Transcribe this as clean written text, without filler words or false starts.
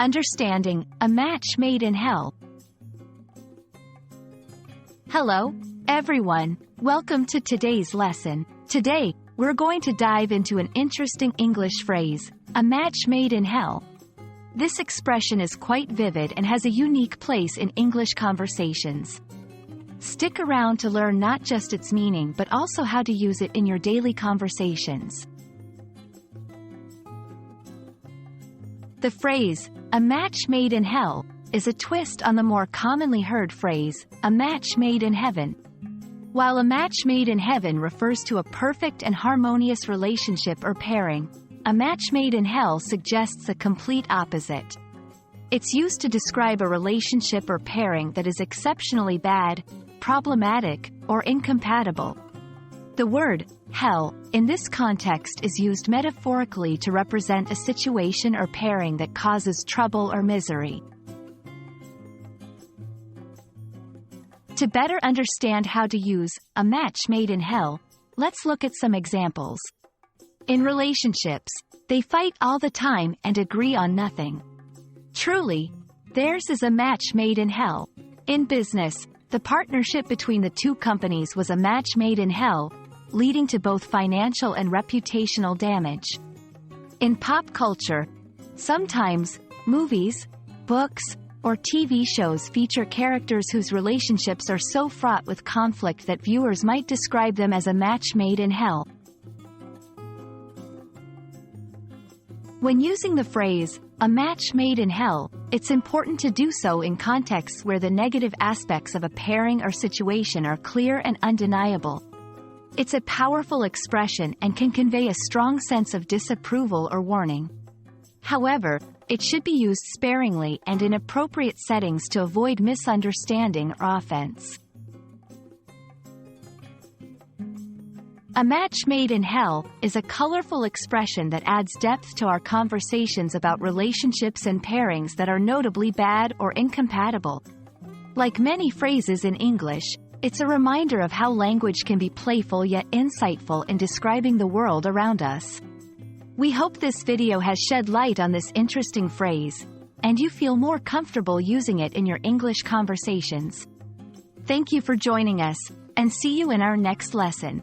Understanding, a match made in hell. Hello, everyone. Welcome to today's lesson. Today, we're going to dive into an interesting English phrase, a match made in hell. This expression is quite vivid and has a unique place in English conversations. Stick around to learn not just its meaning but also how to use it in your daily conversations. The phrase, a match made in hell, is a twist on the more commonly heard phrase, a match made in heaven. While a match made in heaven refers to a perfect and harmonious relationship or pairing, a match made in hell suggests a complete opposite. It's used to describe a relationship or pairing that is exceptionally bad, problematic, or incompatible. The word, hell, in this context is used metaphorically to represent a situation or pairing that causes trouble or misery. To better understand how to use a match made in hell, let's look at some examples. In relationships, they fight all the time and agree on nothing. Truly, theirs is a match made in hell. In business, the partnership between the two companies was a match made in hell, leading to both financial and reputational damage. In pop culture, sometimes, movies, books, or TV shows feature characters whose relationships are so fraught with conflict that viewers might describe them as a match made in hell. When using the phrase, a match made in hell, it's important to do so in contexts where the negative aspects of a pairing or situation are clear and undeniable. It's a powerful expression and can convey a strong sense of disapproval or warning. However, it should be used sparingly and in appropriate settings to avoid misunderstanding or offense. A match made in hell is a colorful expression that adds depth to our conversations about relationships and pairings that are notably bad or incompatible. Like many phrases in English, it's a reminder of how language can be playful yet insightful in describing the world around us. We hope this video has shed light on this interesting phrase, and you feel more comfortable using it in your English conversations. Thank you for joining us, and see you in our next lesson.